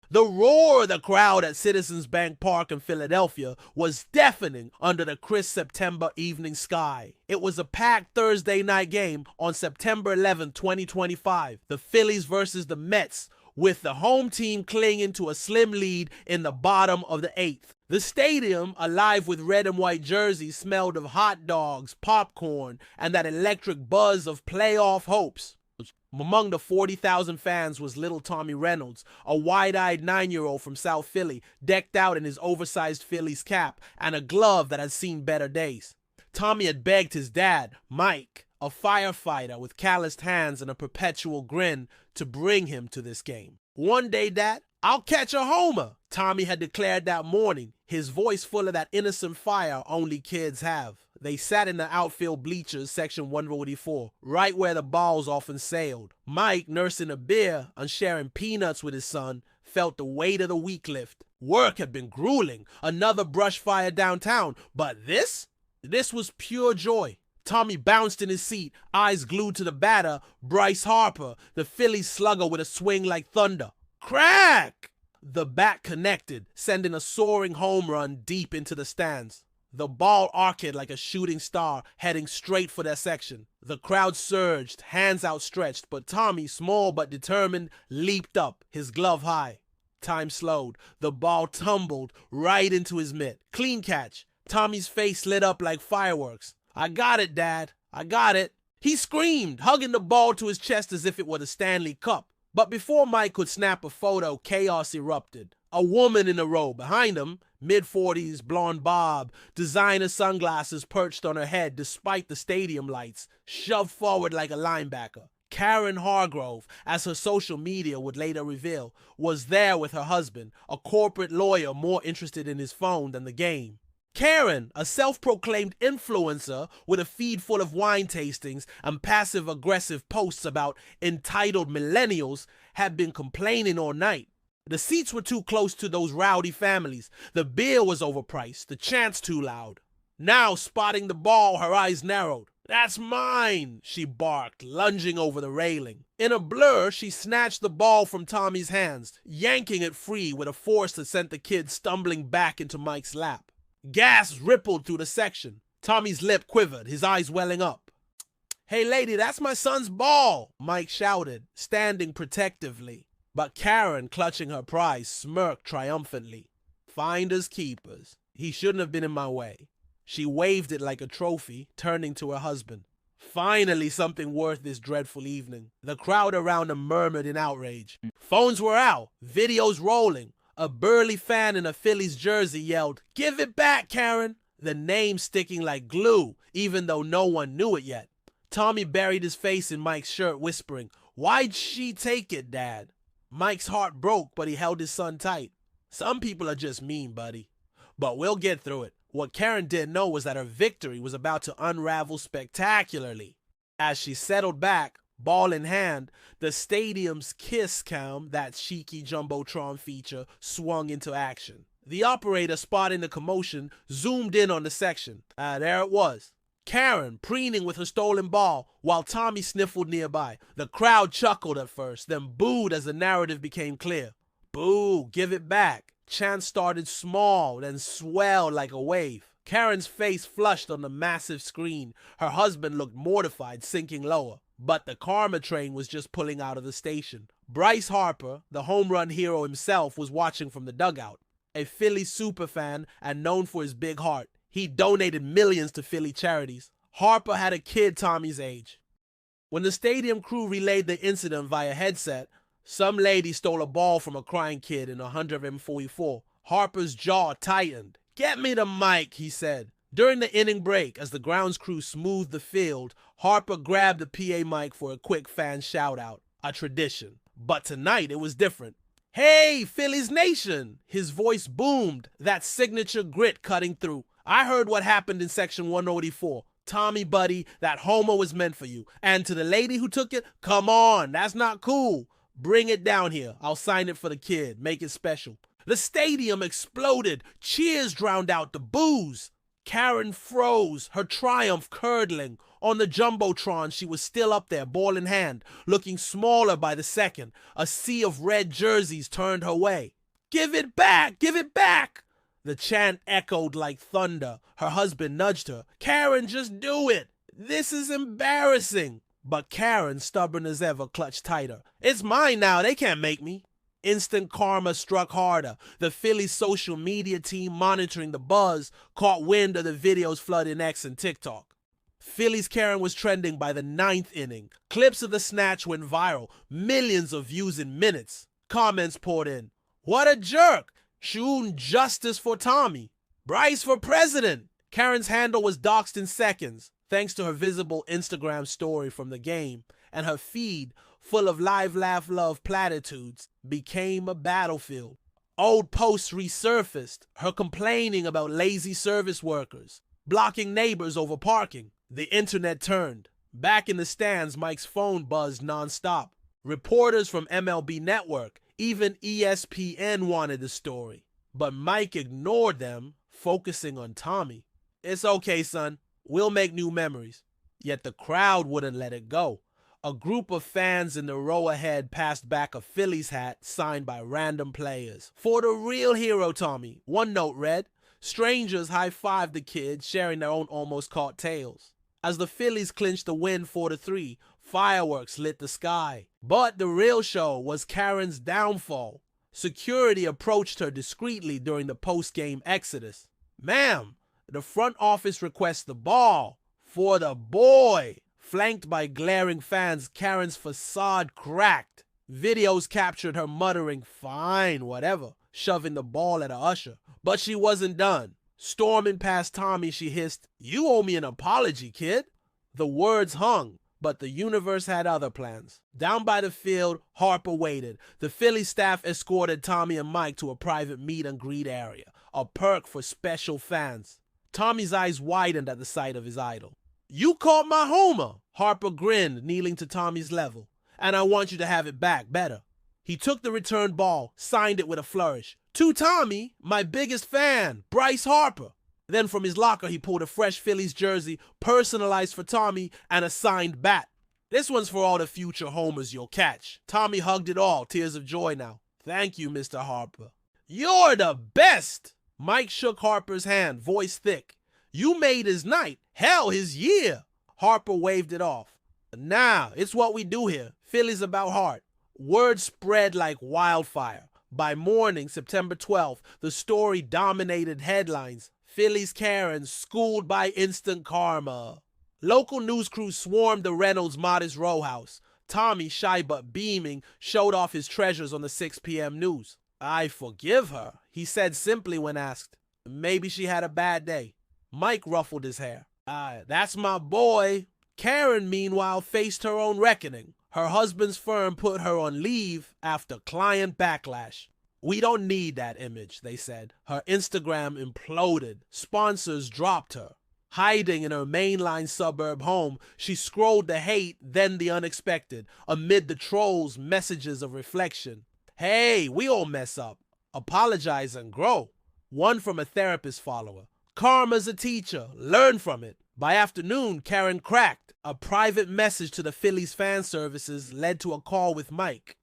The roar of the crowd at Citizens Bank Park in Philadelphia was deafening under the crisp September evening sky. It was a packed Thursday night game on September 11, 2025, the Phillies versus the Mets, with the home team clinging to a slim lead in the bottom of the eighth. The stadium, alive with red and white jerseys, smelled of hot dogs, popcorn, and that electric buzz of playoff hopes. Among the 40,000 fans was little Tommy Reynolds, a wide-eyed 9-year-old from South Philly, decked out in his oversized Phillies cap and a glove that had seen better days. Tommy had begged his dad, Mike, a firefighter with calloused hands and a perpetual grin, to bring him to this game. "One day, Dad, I'll catch a homer," Tommy had declared that morning, his voice full of that innocent fire only kids have. They sat in the outfield bleachers, section 144, right where the balls often sailed. Mike, nursing a beer and sharing peanuts with his son, felt the weight of the week lift. Work had been grueling, another brush fire downtown, but this was pure joy. Tommy bounced in his seat, eyes glued to the batter, Bryce Harper, the Phillies slugger with a swing like thunder. Crack! The bat connected, sending a soaring home run deep into the stands. The ball arced like a shooting star, heading straight for their section. The crowd surged, hands outstretched, but Tommy, small but determined, leaped up, his glove high. Time slowed. The ball tumbled right into his mitt. Clean catch. Tommy's face lit up like fireworks. "I got it, Dad. I got it." He screamed, hugging the ball to his chest as if it were the Stanley Cup. But before Mike could snap a photo, chaos erupted. A woman in a row behind him, mid-40s, blonde bob, designer sunglasses perched on her head despite the stadium lights, shoved forward like a linebacker. Karen Hargrove, as her social media would later reveal, was there with her husband, a corporate lawyer more interested in his phone than the game. Karen, a self-proclaimed influencer with a feed full of wine tastings and passive-aggressive posts about entitled millennials, had been complaining all night. The seats were too close to those rowdy families. The beer was overpriced, the chants too loud. Now, spotting the ball, her eyes narrowed. "That's mine," she barked, lunging over the railing. In a blur, she snatched the ball from Tommy's hands, yanking it free with a force that sent the kid stumbling back into Mike's lap. Gasps rippled through the section. Tommy's lip quivered, his eyes welling up. "Hey lady, that's my son's ball," Mike shouted, standing protectively. But Karen, clutching her prize, smirked triumphantly. "Finders keepers. He shouldn't have been in my way." She waved it like a trophy, turning to her husband. Finally something worth this dreadful evening. The crowd around them murmured in outrage. Phones were out, videos rolling. A burly fan in a Phillies jersey yelled, "Give it back, Karen!" The name sticking like glue, even though no one knew it yet. Tommy buried his face in Mike's shirt, whispering, "Why'd she take it, Dad?" Mike's heart broke, but he held his son tight. "Some people are just mean, buddy. But we'll get through it." What Karen didn't know was that her victory was about to unravel spectacularly. As she settled back, ball in hand, the stadium's Kiss Cam, that cheeky Jumbotron feature, swung into action. The operator, spotting the commotion, zoomed in on the section. There it was. Karen preening with her stolen ball while Tommy sniffled nearby. The crowd chuckled at first, then booed as the narrative became clear. "Boo, give it back." Chants started small, then swelled like a wave. Karen's face flushed on the massive screen. Her husband looked mortified, sinking lower. But the Karma train was just pulling out of the station. Bryce Harper, the home run hero himself, was watching from the dugout. A Philly superfan and known for his big heart, he donated millions to Philly charities. Harper had a kid Tommy's age. When the stadium crew relayed the incident via headset, some lady stole a ball from a crying kid in 144. Harper's jaw tightened. "Get me the mic," he said. During the inning break, as the grounds crew smoothed the field, Harper grabbed the PA mic for a quick fan shout-out, a tradition. But tonight it was different. "Hey, Phillies Nation!" His voice boomed, that signature grit cutting through. "I heard what happened in section 184. Tommy, buddy, that homer was meant for you. And to the lady who took it, come on, that's not cool. Bring it down here. I'll sign it for the kid. Make it special." The stadium exploded. Cheers drowned out the boos. Karen froze, her triumph curdling. On the Jumbotron, she was still up there, ball in hand, looking smaller by the second. A sea of red jerseys turned her way. Give it back! Give it back! The chant echoed like thunder. Her husband nudged her. Karen, just do it! This is embarrassing! But Karen, stubborn as ever, clutched tighter. It's mine now, they can't make me. Instant karma struck harder. The Phillies social media team monitoring the buzz caught wind of the videos flooding X and TikTok. Phillies Karen was trending by the 9th inning. Clips of the snatch went viral. Millions of views in minutes. Comments poured in. What a jerk! Shooting justice for Tommy. Bryce for president. Karen's handle was doxxed in seconds, thanks to her visible Instagram story from the game, and her feed, full of live, laugh, love platitudes, became a battlefield. Old posts resurfaced, her complaining about lazy service workers, blocking neighbors over parking. The internet turned. Back in the stands, Mike's phone buzzed nonstop. Reporters from MLB Network, even ESPN wanted the story. But Mike ignored them, focusing on Tommy. It's okay, son. We'll make new memories. Yet the crowd wouldn't let it go. A group of fans in the row ahead passed back a Phillies hat signed by random players. For the real hero, Tommy. One note read. Strangers high-fived the kid, sharing their own almost caught tales. As the Phillies clinched the win 4-3, fireworks lit the sky. But the real show was Karen's downfall. Security approached her discreetly during the post-game exodus. Ma'am, the front office requests the ball. For the boy. Flanked by glaring fans, Karen's facade cracked. Videos captured her muttering, fine, whatever, shoving the ball at a usher. But she wasn't done. Storming past Tommy, she hissed, you owe me an apology, kid. The words hung, but the universe had other plans. Down by the field, Harper waited. The Philly staff escorted Tommy and Mike to a private meet and greet area, a perk for special fans. Tommy's eyes widened at the sight of his idol. You caught my homer, Harper grinned, kneeling to Tommy's level. And I want you to have it back better. He took the returned ball, signed it with a flourish. To Tommy, my biggest fan, Bryce Harper. Then from his locker, he pulled a fresh Phillies jersey, personalized for Tommy, and a signed bat. This one's for all the future homers you'll catch. Tommy hugged it all, tears of joy now. Thank you, Mr. Harper. You're the best! Mike shook Harper's hand, voice thick. You made his night, hell, his year. Harper waved it off. Now, it's what we do here. Phillies about heart. Word spread like wildfire. By morning, September 12th, the story dominated headlines. Phillies Karen schooled by instant karma. Local news crews swarmed the Reynolds' modest row house. Tommy, shy but beaming, showed off his treasures on the 6 p.m. news. I forgive her, he said simply when asked. Maybe she had a bad day. Mike ruffled his hair. That's my boy. Karen, meanwhile, faced her own reckoning. Her husband's firm put her on leave after client backlash. We don't need that image, they said. Her Instagram imploded. Sponsors dropped her. Hiding in her mainline suburb home, she scrolled the hate, then the unexpected, amid the trolls' messages of reflection. Hey, we all mess up. Apologize and grow. One from a therapist follower. Karma's a teacher. Learn from it. By afternoon, Karen cracked. A private message to the Phillies fan services led to a call with Mike.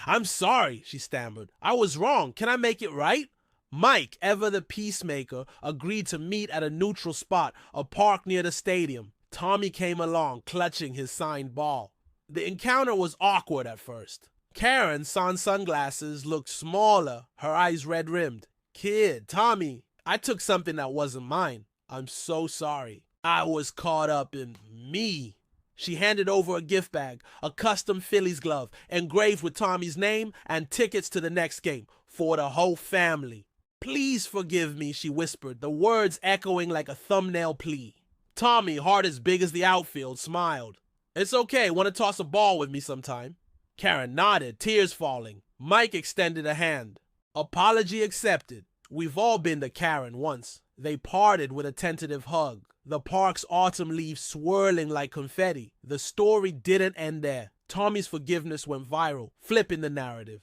I'm sorry, she stammered. I was wrong. Can I make it right? Mike, ever the peacemaker, agreed to meet at a neutral spot, a park near the stadium. Tommy came along, clutching his signed ball. The encounter was awkward at first. Karen, sans sunglasses, looked smaller, her eyes red-rimmed. Kid, Tommy, I took something that wasn't mine. I'm so sorry. I was caught up in me. She handed over a gift bag, a custom Phillies glove, engraved with Tommy's name and tickets to the next game for the whole family. Please forgive me, she whispered, the words echoing like a thumbnail plea. Tommy, heart as big as the outfield, smiled. It's okay, want to toss a ball with me sometime? Karen nodded, tears falling. Mike extended a hand. Apology accepted. We've all been to Karen once. They parted with a tentative hug. The park's autumn leaves swirling like confetti. The story didn't end there. Tommy's forgiveness went viral, flipping the narrative.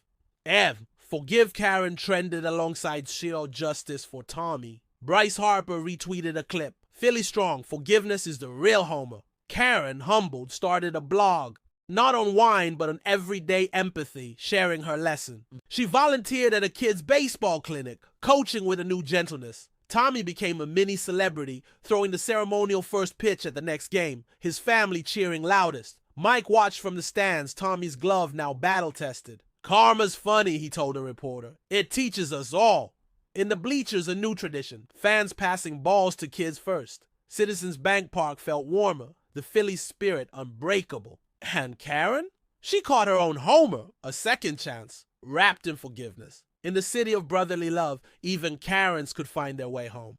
Forgive Karen trended alongside sheer justice for Tommy. Bryce Harper retweeted a clip. Philly strong, forgiveness is the real homer. Karen, humbled, started a blog. Not on wine, but on everyday empathy, sharing her lesson. She volunteered at a kid's baseball clinic, coaching with a new gentleness. Tommy became a mini celebrity, throwing the ceremonial first pitch at the next game, his family cheering loudest. Mike watched from the stands, Tommy's glove now battle-tested. "Karma's funny," he told a reporter. "It teaches us all." In the bleachers, a new tradition, fans passing balls to kids first. Citizens Bank Park felt warmer, the Phillies' spirit unbreakable. And Karen? She caught her own homer, a second chance, wrapped in forgiveness. In the city of brotherly love, even Karens could find their way home.